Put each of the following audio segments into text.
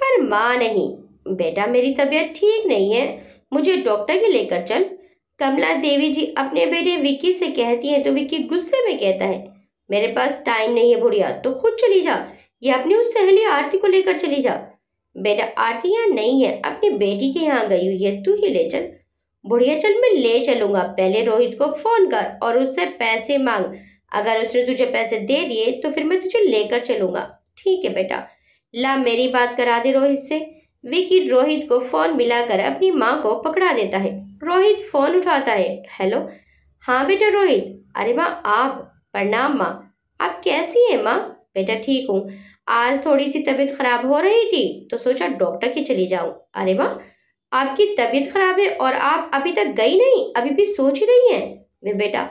पर माँ नहीं। बेटा मेरी तबीयत ठीक नहीं है, मुझे डॉक्टर के लेकर चल। कमला देवी जी अपने बेटे विक्की से कहती हैं तो विक्की गुस्से में कहता है, मेरे पास टाइम नहीं है बुढ़िया, तो खुद चली जा या अपनी उस सहेली आरती को लेकर चली जा। बेटा आरती यहाँ नहीं है, अपनी बेटी के यहाँ गई हुई है, तू ही ले चल। बुढ़िया चल मैं ले चलूंगा, पहले रोहित को फोन कर और उससे पैसे मांग। अगर उसने तुझे पैसे दे दिए तो फिर मैं तुझे लेकर चलूंगा। ठीक है बेटा, ला मेरी बात करा दे रोहित से। विकी रोहित को फोन मिलाकर अपनी माँ को पकड़ा देता है। रोहित फोन उठाता है। हेलो। हाँ बेटा रोहित। अरे माँ आप। प्रणाम माँ। आप कैसी हैं माँ? बेटा ठीक हूँ, आज थोड़ी सी तबीयत खराब हो रही थी तो सोचा डॉक्टर के चली जाऊं। अरे माँ, आपकी तबीयत खराब है और आप अभी तक गई नहीं, अभी भी सोच ही रही हैं? वे बेटा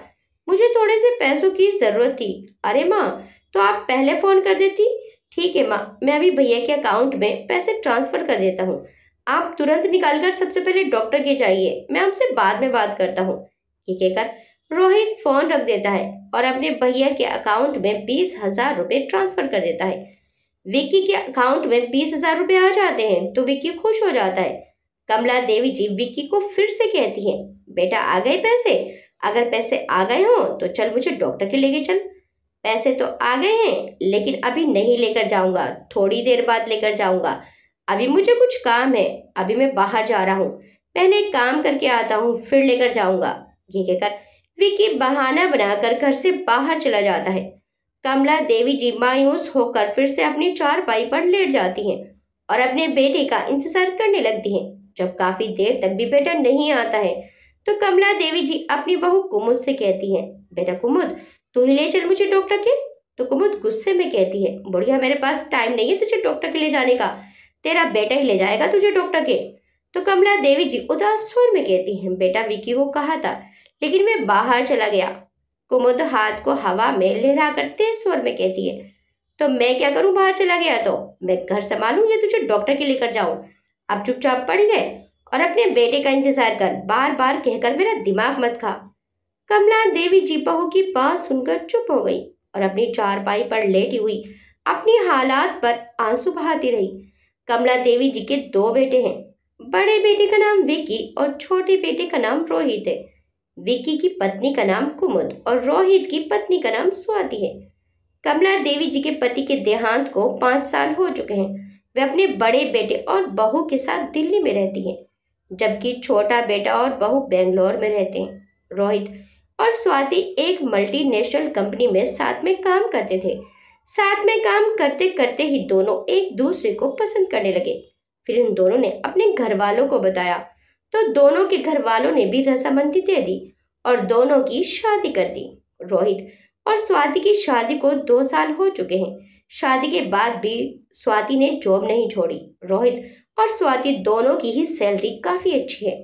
मुझे थोड़े से पैसों की जरूरत थी। अरे माँ, तो आप पहले फोन कर देती। ठीक है माँ, मैं अभी भैया के अकाउंट में पैसे ट्रांसफर कर देता हूँ, आप तुरंत निकाल कर सबसे पहले डॉक्टर के जाइए, मैं आपसे बाद में बात करता हूँ। ये कहकर रोहित फोन रख देता है और अपने भैया के अकाउंट में 20,000 रुपये ट्रांसफर कर देता है। विक्की के अकाउंट में 20,000 रुपये आ जाते हैं तो विक्की खुश हो जाता है। कमला देवी जी विक्की को फिर से कहती हैं, बेटा आ गए पैसे? अगर पैसे आ गए हों तो चल मुझे डॉक्टर के लेके चल। पैसे तो आ गए हैं लेकिन अभी नहीं लेकर जाऊंगा, थोड़ी देर बाद लेकर जाऊंगा, अभी मुझे कुछ काम है, अभी मैं बाहर जा रहा हूँ, पहले एक काम करके आता हूँ फिर लेकर जाऊंगा। ये कहकर विक्की बहाना बनाकर घर से बाहर चला जाता है। कमला देवी जी मायूस होकर फिर से अपनी चारपाई पर लेट जाती हैं और अपने बेटे का इंतजार करने लगती हैं। जब काफी देर तक भी बेटा नहीं आता है तो कमला देवी जी अपनी बहू कुमुद से कहती हैं, बेटा कुमुद तू ही ले चल मुझे डॉक्टर के। तो कुमुद गुस्से में कहती है, बुढ़िया मेरे पास टाइम नहीं है तुझे डॉक्टर के ले जाने का, तेरा बेटा ही ले जाएगा तुझे डॉक्टर के। तो कमला देवी जी उदास स्वर में कहती हैं, बेटा विक्की को कहा था लेकिन मैं बाहर चला गया। कुमुद हाथ को हवा में लहराकर तेज स्वर में कहती है, तो मैं क्या करूं, बाहर चला गया तो मैं घर संभालूं या तुझे डॉक्टर के लेकर जाऊं? अब चुपचाप पड़ी रहे और अपने बेटे का इंतजार कर, बार बार कहकर मेरा दिमाग मत खा। कमला देवी जी बहू की बात सुनकर चुप हो गई और अपनी चारपाई पर लेटी हुई अपनी हालात पर आंसू बहाती रही। कमला देवी जी के दो बेटे हैं, बड़े बेटे का नाम विक्की और छोटे बेटे का नाम रोहित है। विक्की की पत्नी का नाम कुमुद और रोहित की पत्नी का नाम स्वाति है। कमला देवी जी के पति के देहांत को 5 साल हो चुके हैं। वे अपने बड़े बेटे और बहू के साथ दिल्ली में रहती हैं, जबकि छोटा बेटा और बहू बेंगलोर में रहते हैं। रोहित और स्वाति एक मल्टीनेशनल कंपनी में साथ में काम करते थे। साथ में काम करते करते ही दोनों एक दूसरे को पसंद करने लगे। फिर इन दोनों ने अपने घर वालों को बताया तो दोनों के घर वालों ने भी रजामंदी दे दी और दोनों की शादी कर दी। रोहित और स्वाति की शादी को 2 साल हो चुके हैं। शादी के बाद भी स्वाति ने जॉब नहीं छोड़ी। रोहित और स्वाति दोनों की ही सैलरी काफी अच्छी है।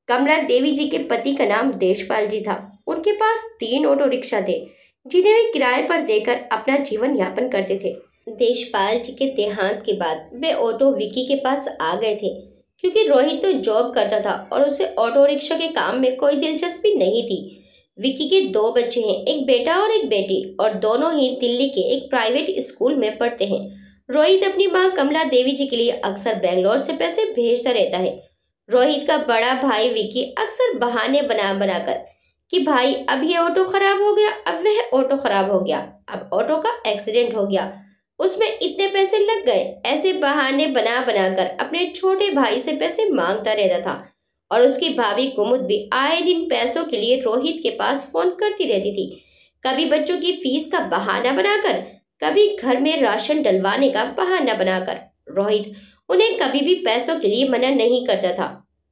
कमला देवी जी के पति का नाम देशपाल जी था। उनके पास 3 ऑटो रिक्शा थे जिन्हें वे किराए पर देकर अपना जीवन यापन करते थे। देशपाल जी के देहांत के बाद वे ऑटो विकी के पास आ गए थे, क्योंकि रोहित तो जॉब करता था और उसे ऑटो रिक्शा के काम में कोई दिलचस्पी नहीं थी। विकी के 2 बच्चे हैं, एक बेटा और एक बेटी, और दोनों ही दिल्ली के एक प्राइवेट स्कूल में पढ़ते हैं। रोहित अपनी माँ कमला देवी जी के लिए अक्सर बेंगलोर से पैसे भेजता रहता है। रोहित का बड़ा भाई विकी अक्सर बहाने बना बनाकर कि भाई अब ये ऑटो खराब हो गया, अब वह ऑटो खराब हो गया, अब ऑटो का एक्सीडेंट हो गया, उसमें इतने पैसे लग गए, ऐसे बहाने बना बनाकर अपने छोटे भाई से पैसे मांगता रहता था। और उसकी भाभी कुमुद भी आए दिन पैसों के लिए रोहित के पास फोन करती रहती थी, कभी बच्चों की फीस का बहाना बनाकर, कभी घर में राशन डलवाने का बहाना बनाकर। रोहित उन्हें कभी भी पैसों के लिए मना नहीं करता था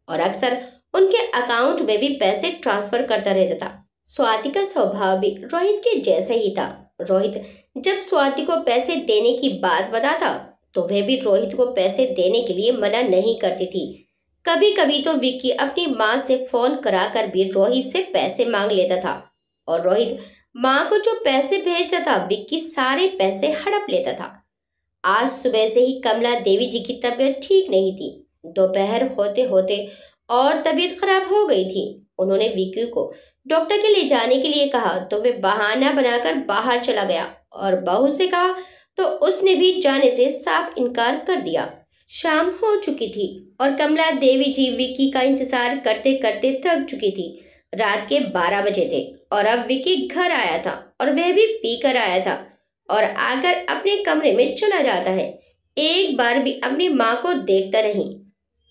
और अक्सर उनके अकाउंट में भी पैसे ट्रांसफर करता रहता था। स्वाति का स्वभाव भी रोहित के जैसा ही था। रोहित जब स्वाति को पैसे देने की बात बताता तो वह भी रोहित को पैसे देने के लिए मना नहीं करती थी। कभी कभी तो विक्की अपनी माँ से फोन कराकर भी रोहित से पैसे मांग लेता था और रोहित माँ को जो पैसे भेजता था विक्की सारे पैसे हड़प लेता था। आज सुबह से ही कमला देवी जी की तबीयत ठीक नहीं थी। दोपहर होते होते और तबीयत खराब हो गई थी। उन्होंने विक्की को डॉक्टर के ले जाने के लिए कहा तो वे बहाना बनाकर बाहर चला गया और बहू से कहा तो उसने भी जाने से साफ इनकार कर दिया। शाम हो चुकी थी और कमला देवी जी विक्की का इंतजार करते करते थक चुकी थी। रात के 12 बजे थे और अब विक्की घर आया था और वह भी पी कर आया था और आकर अपने कमरे में चला जाता है। एक बार भी अपनी माँ को देखता नहीं।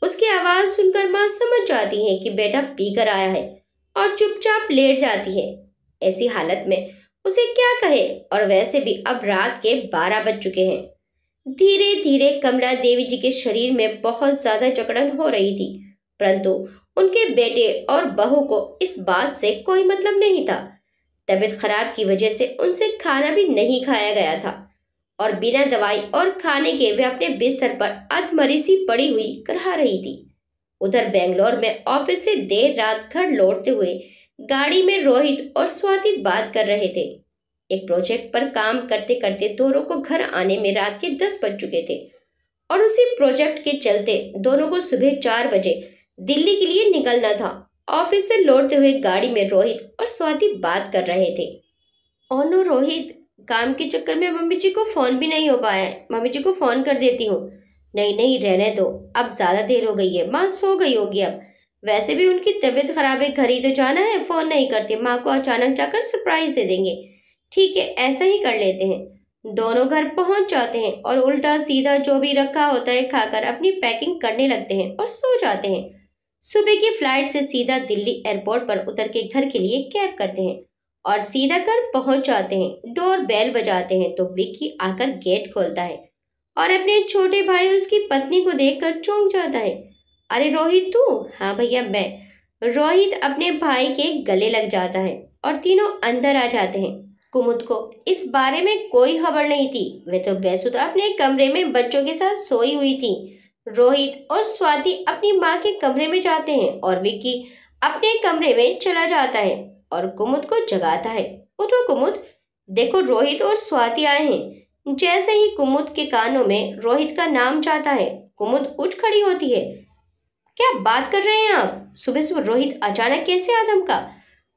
उसकी आवाज सुनकर माँ समझ जाती है कि बेटा पी कर आया है और चुपचाप लेट जाती है। ऐसी हालत में उसे क्या कहे, और वैसे भी अब रात के 12 बज चुके हैं। धीरे धीरे कमला देवी जी के शरीर में बहुत ज्यादा जकड़न हो रही थी, परंतु उनके बेटे और बहू को इस बात से कोई मतलब नहीं था। तबीयत खराब की वजह से उनसे खाना भी नहीं खाया गया था और बिना दवाई और खाने के वे अपने बिस्तर पर अधमरी सी पड़ी हुई करहा रही थी। उधर बेंगलोर में ऑफिस से देर रात घर लौटते हुए गाड़ी में रोहित और स्वाति बात कर रहे थे। एक प्रोजेक्ट पर काम करते करते दोनों को घर आने में रात के 10 बज चुके थे और उसी प्रोजेक्ट के चलते दोनों को सुबह 4 बजे दिल्ली के लिए निकलना था। ऑफिस से लौटते हुए गाड़ी में रोहित और स्वाति बात कर रहे थे। ओ नो रोहित, काम के चक्कर में मम्मी जी को फोन भी नहीं हो पाया है। मम्मी जी को फोन कर देती हूँ। नहीं नहीं, रहने दो, अब ज्यादा देर हो गई है, माँ सो गई होगी अब। वैसे भी उनकी तबीयत खराब है, घर ही तो जाना है, फोन नहीं करते, माँ को अचानक जाकर सरप्राइज दे देंगे। ठीक है, ऐसा ही कर लेते हैं। दोनों घर पहुंच जाते हैं और उल्टा सीधा जो भी रखा होता है खाकर अपनी पैकिंग करने लगते हैं और सो जाते हैं। सुबह की फ्लाइट से सीधा दिल्ली एयरपोर्ट पर उतर के घर के लिए कैब करते हैं और सीधा घर पहुंच जाते हैं। डोर बेल बजाते हैं तो विक्की आकर गेट खोलता है और अपने छोटे भाई और उसकी पत्नी को देखकर चौंक जाता है। अरे रोहित, तू? हाँ भैया, मैं। रोहित अपने भाई के गले लग जाता है और तीनों अंदर आ जाते हैं। कुमुद को इस बारे में कोई खबर नहीं थी। वे तो बेसुधा अपने कमरे में बच्चों के साथ सोई हुई थी। रोहित और स्वाति अपनी माँ के कमरे में जाते हैं और विक्की अपने कमरे में चला जाता है और कुमुद को जगाता है। उठो कुमुद, देखो रोहित और स्वाति आए हैं। जैसे ही कुमुद के कानों में रोहित का नाम जाता है, कुमुद उठ खड़ी होती है। क्या बात कर रहे हैं आप? सुबह सुबह रोहित अचानक कैसे आ धमका?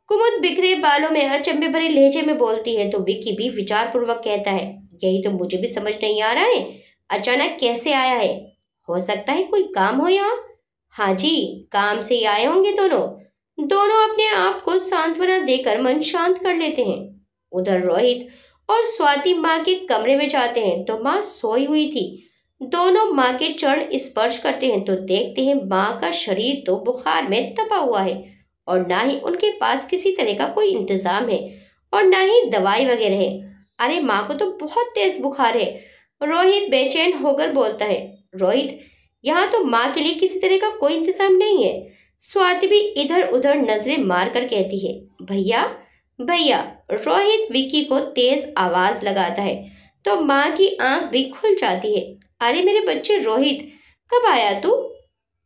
कुमुद बिखरे बालों में अचंभे भरे लहजे में बोलती है तो विक्की भी विचार पूर्वक कहता है, यही तो मुझे भी समझ नहीं आ रहा है, अचानक कैसे आया है? हो सकता है कोई काम हो यहाँ। हाँ जी, काम से ही आए होंगे दोनों। दोनों अपने आप को सांत्वना देकर मन शांत कर लेते हैं। उधर रोहित और स्वाति माँ के कमरे में जाते हैं तो माँ सोई हुई थी। दोनों माँ के चरण स्पर्श करते हैं तो देखते हैं माँ का शरीर तो बुखार में तपा हुआ है और ना ही उनके पास किसी तरह का कोई इंतजाम है और ना ही दवाई वगैरह है। अरे माँ को तो बहुत तेज बुखार है, रोहित बेचैन होकर बोलता है। रोहित, यहाँ तो माँ के लिए किसी तरह का कोई इंतजाम नहीं है। स्वाति भी इधर उधर नजरें मार कर कहती है, भैया भैया। रोहित विक्की को तेज आवाज लगाता है तो माँ की आंख भी खुल जाती है। अरे मेरे बच्चे रोहित, कब आया तू?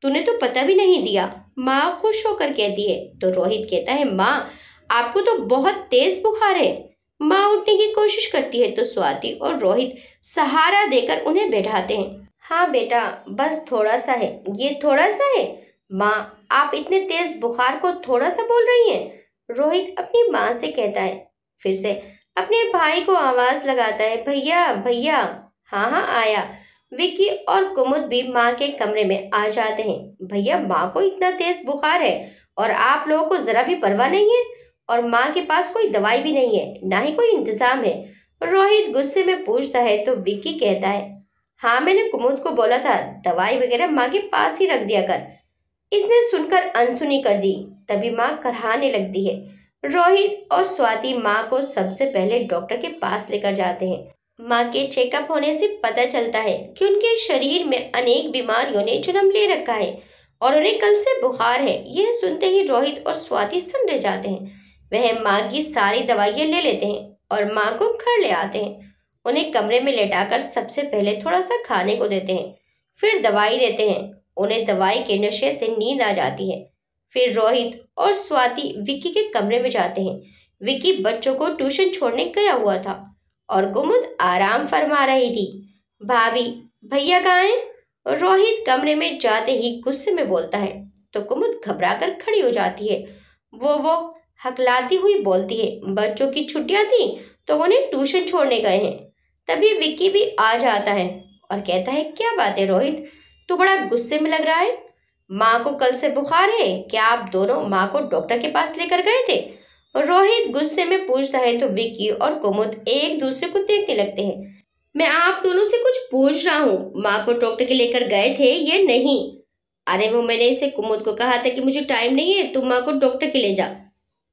तूने तो पता भी नहीं दिया, माँ खुश होकर कहती है। तो रोहित कहता है, माँ आपको तो बहुत तेज बुखार है। माँ उठने की कोशिश करती है तो स्वाति और रोहित सहारा देकर उन्हें बैठाते हैं। हाँ बेटा, बस थोड़ा सा है, ये थोड़ा सा है। माँ, आप इतने तेज बुखार को थोड़ा सा बोल रही हैं? रोहित अपनी माँ से कहता है। फिर से अपने भाई को आवाज लगाता है, भैया भैया। हाँ हाँ, आया। विक्की और कुमुद भी माँ के कमरे में आ जाते हैं। भैया, माँ को इतना तेज बुखार है और आप लोगों को जरा भी परवाह नहीं है, और माँ के पास कोई दवाई भी नहीं है, ना ही कोई इंतजाम है। रोहित गुस्से में पूछता है तो विक्की कहता है, हाँ मैंने कुमुद को बोला था दवाई वगैरह माँ के पास ही रख दिया कर। इसने सुनकर अनसुनी कर दी। तभी माँ करहाने लगती है। रोहित और स्वाति माँ को सबसे पहले डॉक्टर के पास लेकर जाते हैं। माँ के चेकअप होने से पता चलता है कि उनके शरीर में अनेक बीमारियों ने जन्म ले रखा है और उन्हें कल से बुखार है। यह सुनते ही रोहित और स्वाति सन्न रह जाते हैं। वह माँ की सारी दवाइयाँ ले लेते हैं और माँ को घर ले आते हैं। उन्हें कमरे में लेटाकर सबसे पहले थोड़ा सा खाने को देते हैं, फिर दवाई देते हैं। उन्हें दवाई के नशे से नींद आ जाती है। फिर रोहित और स्वाति विक्की के कमरे में जाते हैं। विक्की बच्चों को ट्यूशन छोड़ने गया हुआ था और कुमुद आराम फरमा रही थी। भाभी, भैया कहाँ हैं? रोहित कमरे में जाते ही गुस्से में बोलता है तो कुमुद घबराकर खड़ी हो जाती है। वो हकलाती हुई बोलती है, बच्चों की छुट्टियां थी तो उन्हें ट्यूशन छोड़ने गए हैं। तभी विक्की भी आ जाता है और कहता है, क्या बात है रोहित, तू बड़ा गुस्से में लग रहा है। माँ को कल से बुखार है, क्या आप दोनों माँ को डॉक्टर के पास लेकर गए थे? रोहित गुस्से में पूछता है तो विक्की और कुमुद एक दूसरे को देखने लगते हैं। मैं आप दोनों से कुछ पूछ रहा हूँ, माँ को डॉक्टर के लेकर गए थे ये नहीं? अरे वो मैंने इसे कुमुद को कहा था कि मुझे टाइम नहीं है, तुम माँ को डॉक्टर के ले जा।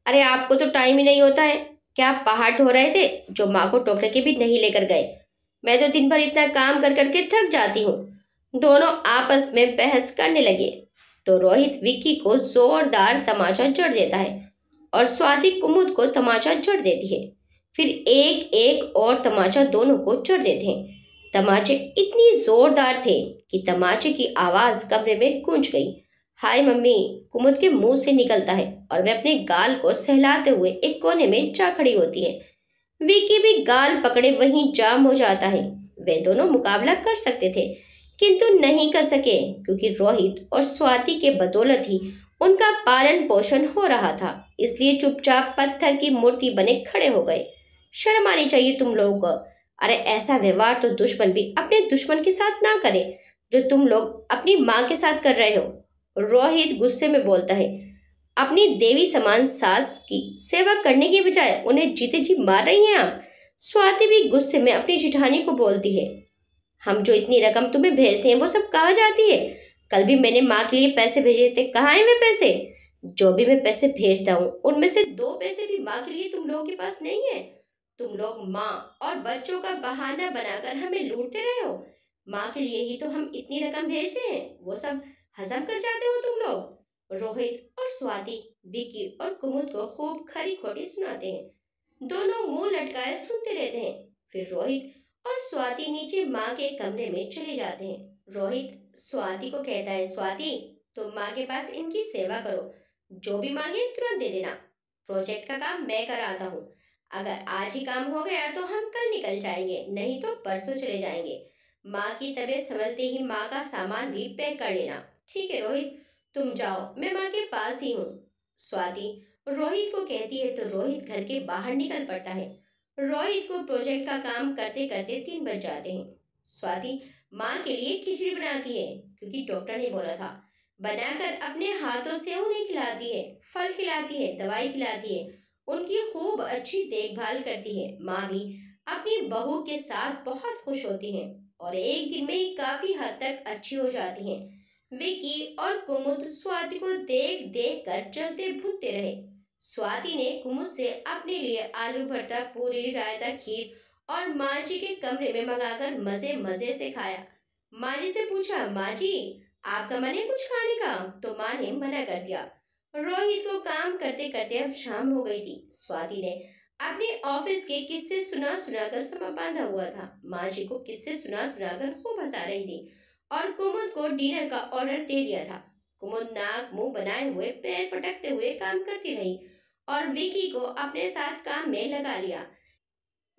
अरे आपको तो टाइम ही नहीं होता है, क्या आप पहाड़ ढो रहे थे जो माँ को डॉक्टर के भी नहीं लेकर गए? मैं तो दिन भर इतना काम कर करके थक जाती हूँ। दोनों आपस में बहस करने लगे तो रोहित विक्की को जोरदार तमाचा जड़ देता है और स्वाति कुमुद को तमाचा जड़ देती है। फिर एक एक और तमाचा दोनों को जड़ देते हैं। तमाचे इतनी जोरदार थे कि तमाचे की आवाज कमरे में गूंज गई। हाय मम्मी, कुमुद के मुंह से निकलता है और वह अपने गाल को सहलाते हुए एक कोने में जा खड़ी होती है। विकी भी गाल पकड़े वहीं जाम हो जाता है। वे दोनों मुकाबला कर सकते थे किंतु नहीं कर सके क्योंकि रोहित और स्वाति के बदौलत ही उनका पालन पोषण हो रहा था। इसलिए चुपचाप पत्थर की मूर्ति बने खड़े हो गए। शर्म आनी चाहिए तुम लोगों को। अरे ऐसा व्यवहार तो दुश्मन भी अपने दुश्मन के साथ ना करे जो तुम लोग अपनी माँ के साथ कर रहे हो। रोहित गुस्से में बोलता है। अपनी देवी समान सास की सेवा करने के बजाय उन्हें जीते जी मार रही हैं आप। स्वाति भी गुस्से में अपनी जिठानी को बोलती है। हम जो इतनी रकम तुम्हें भेजते हैं वो सब कहाँ जाती है? कल भी मैंने माँ के लिए पैसे भेजे थे, कहाँ हैं वे पैसे? जो भी मैं पैसे भेजता हूँ उनमें से 2 पैसे भी माँ के लिए तुम लोगों के पास नहीं है। तुम लोग माँ और बच्चों का बहाना बनाकर हमें लूटते रहे हो। माँ के लिए ही तो हम इतनी रकम भेजते हैं, वो सब हजम कर जाते हो तुम लोग। रोहित और स्वाति विकी और कुमुद को खूब खरी खोटी सुनाते हैं। दोनों मुंह लटकाए सुनते रहते हैं। फिर रोहित और स्वाति नीचे माँ के कमरे में चले जाते हैं। रोहित स्वाति को कहता है, स्वाति तुम माँ के पास इनकी सेवा करो, जो भी मांगे तुरंत दे देना। प्रोजेक्ट का काम मैं कराता हूँ। अगर आज ही काम हो गया तो हम कल निकल जाएंगे, नहीं तो परसों चले जाएंगे। माँ की तबीयत संभलते ही माँ का सामान भी पैक कर लेना। ठीक है रोहित, तुम जाओ, मैं माँ के पास ही हूँ। स्वाति रोहित को कहती है तो रोहित घर के बाहर निकल पड़ता है। रोहित को प्रोजेक्ट का काम करते करते 3 बज जाते हैं। स्वाति माँ के लिए खिचड़ी बनाती है क्योंकि डॉक्टर ने बोला था। बनाकर अपने हाथों से उन्हें खिलाती है, फल खिलाती है, दवाई खिलाती है, उनकी खूब अच्छी देखभाल करती है। माँ भी अपनी बहू के साथ बहुत खुश होती हैं और एक दिन में ही काफी हद तक अच्छी हो जाती हैं। विकी और कुमुद स्वाति को देख देख कर चलते भूनते रहे। स्वाति ने कुमुद से अपने लिए आलू भरता, पूरी, रायता, खीर और माँ जी के कमरे में मंगाकर मजे मजे से खाया। माँ जी से पूछा, माँ जी आपका मन है कुछ खाने का? तो माँ ने मना कर दिया। रोहित को काम करते करते अब शाम हो गई थी। स्वाति ने अपने ऑफिस के किस्से सुना सुना कर समा बांधा हुआ था। माँ जी को किस्से सुना सुना कर खूब हंसा रही थी और कुमुद को डिनर का ऑर्डर दे दिया था। कुमुद नाक मुंह बनाए हुए पैर पटकते हुए काम करती रही और विकी को अपने साथ काम में लगा लिया।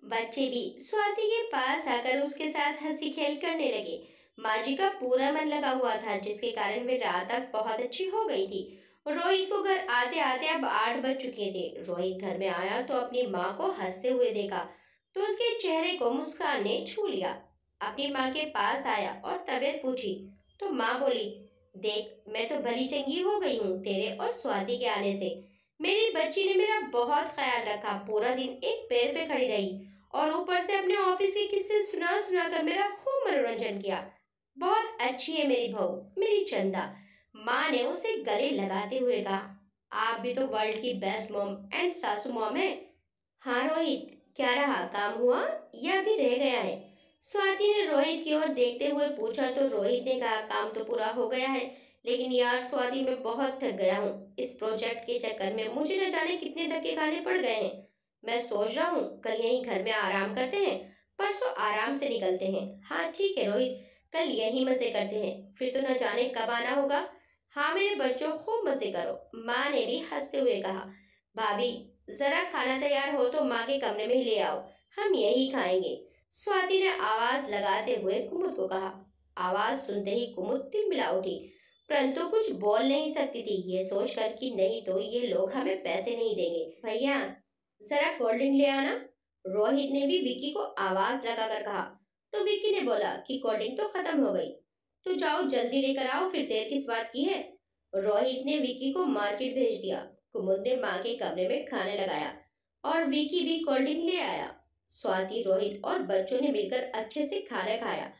बच्चे भी स्वाति के पास आकर उसके साथ हंसी खेल करने लगे। माँ जी का पूरा मन लगा हुआ था जिसके कारण वे रात तक बहुत अच्छी हो गई थी। रोहित को घर आते आते अब 8 बज चुके थे। रोहित घर में आया तो अपनी माँ को हंसते हुए देखा तो उसके चेहरे को मुस्कान ने छू लिया। अपनी माँ के पास आया और तबीयत पूछी तो माँ बोली, देख मैं तो भली चंगी हो गई हूँ तेरे और स्वाति के आने से। मेरी बच्ची ने मेरा बहुत ख्याल रखा, पूरा दिन एक पैर पे खड़ी रही और ऊपर से अपने ऑफिस के किस्से सुना सुना कर मेरा खूब मनोरंजन किया। बहुत अच्छी है मेरी बहू, मेरी चंदा। माँ ने उसे गले लगाते हुए कहा। आप भी तो वर्ल्ड की बेस्ट मॉम एंड सासू मॉम है। हाँ रोहित, क्या रहा, काम हुआ या अभी रह गया है? स्वाति ने रोहित की ओर देखते हुए पूछा तो रोहित ने कहा, काम तो पूरा हो गया है, लेकिन यार स्वाति मैं बहुत थक गया हूँ। इस प्रोजेक्ट के चक्कर में मुझे न जाने कितने धक्के खाने पड़ गए हैं। मैं सोच रहा हूँ कल यहीं घर में आराम करते हैं, परसों आराम से निकलते हैं। हाँ ठीक है रोहित, कल यहीं मजे करते हैं, फिर तो न जाने कब आना होगा। हाँ मेरे बच्चों खूब मजे करो। माँ ने भी हंसते हुए कहा। भाभी जरा खाना तैयार हो तो माँ के कमरे में ही ले आओ, हम यही खाएंगे। स्वाति ने आवाज लगाते हुए कुमुद को कहा। आवाज सुनते ही कुमुद तिलमिला उठी, परंतु कुछ बोल नहीं सकती थी, ये सोचकर कि नहीं तो ये लोग हमें पैसे नहीं देंगे। भैया जरा कोल्ड ड्रिंक ले आना। रोहित ने भी विकी को आवाज लगाकर कहा तो विकी ने बोला कि कोल्ड ड्रिंक तो खत्म हो गई। तो जाओ जल्दी लेकर आओ, फिर देर किस बात की है। रोहित ने विकी को मार्केट भेज दिया। कुमुद ने माँ के कमरे में खाना लगाया और विकी भी कोल्ड ड्रिंक ले आया। स्वाति, रोहित और बच्चों ने मिलकर अच्छे से खाना खाया।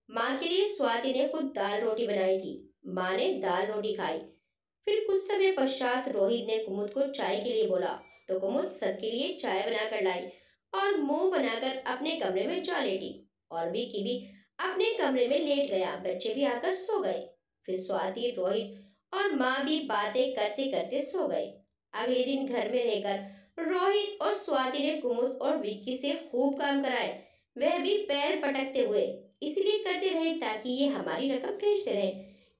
माँ के लिए स्वाति ने खुद दाल रोटी बनाई थी। माँ ने दाल रोटी खाई। फिर कुछ समय पश्चात रोहित ने कुमुद को चाय के लिए बोला तो कुमुद सबके लिए चाय बनाकर लाई और मुंह बनाकर अपने कमरे में जा लेटी। और विकी भी अपने कमरे में लेट गया। बच्चे भी आकर सो गए। फिर स्वाति, रोहित और माँ भी बातें करते करते सो गए। अगले दिन घर में रहकर रोहित और स्वाति ने कुमुद और विक्की से खूब काम कराए। वह भी पैर पटकते हुए इसलिए करते रहे ताकि ये हमारी रकम भेजते रहे,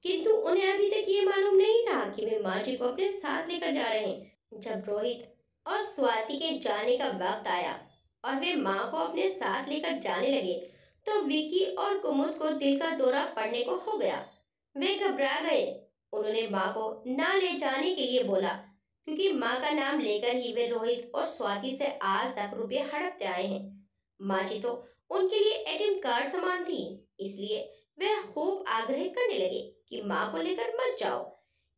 किंतु उन्हें अभी तक ये मालूम नहीं था कि वे माँ जी को अपने साथ लेकर जा रहे हैं। जब रोहित और स्वाति के जाने का वक्त आया और वे माँ को अपने साथ लेकर जाने लगे तो विकी और कुमुद को दिल का दौरा पड़ने को हो गया। वे घबरा गए। उन्होंने माँ को ना ले जाने के लिए बोला, क्योंकि माँ का नाम लेकर ही वे रोहित और स्वाति से आज तक रुपये हड़पते आए हैं। माँ जी तो उनके लिए एटीएम कार्ड समान थी, इसलिए वे खूब आग्रह करने लगे कि माँ को लेकर मत जाओ,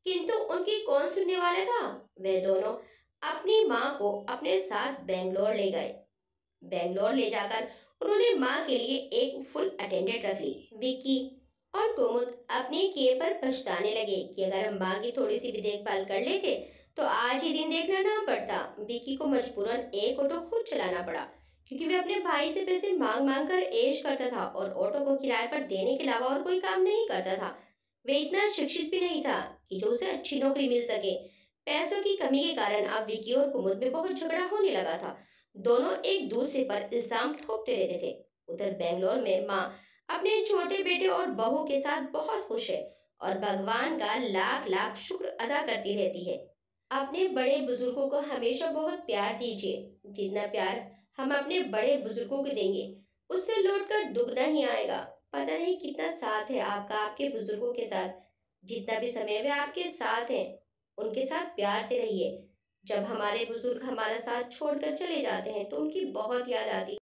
किंतु उनकी कौन सुनने वाला था। वे दोनों अपनी माँ को अपने साथ बेंगलोर ले गए। बेंगलोर ले जाकर उन्होंने माँ के लिए एक फुल अटेंडेंट रख ली। विकी और कुमुद अपने किए पर पछताने लगे कि अगर हम माँ की थोड़ी सी भी देखभाल कर लेते तो आज ही दिन देखना ना पड़ता। विकी को मजबूरन एक ऑटो खुद चलाना पड़ा, क्योंकि वे अपने भाई से पैसे मांग मांग कर ऐश करता था और ऑटो को किराए पर देने के अलावा और कोई काम नहीं करता था। वे इतना शिक्षित भी नहीं था कि जो उसे अच्छी नौकरी मिल सके। पैसों की कमी के कारण अब विकी और कुमुद में बहुत झगड़ा होने लगा था। दोनों एक दूसरे पर इल्जाम ठोकते रहते थे। उधर बेंगलोर में माँ अपने छोटे बेटे और बहू के साथ बहुत खुश है और भगवान का लाख लाख शुक्र अदा करती रहती है। अपने बड़े बुजुर्गों को हमेशा बहुत प्यार दीजिए। जितना प्यार हम अपने बड़े बुजुर्गों को देंगे उससे लौटकर दुगना ही आएगा। पता नहीं कितना साथ है आपका आपके बुजुर्गों के साथ। जितना भी समय वे आपके साथ हैं उनके साथ प्यार से रहिए। जब हमारे बुजुर्ग हमारा साथ छोड़कर चले जाते हैं तो उनकी बहुत याद आती है।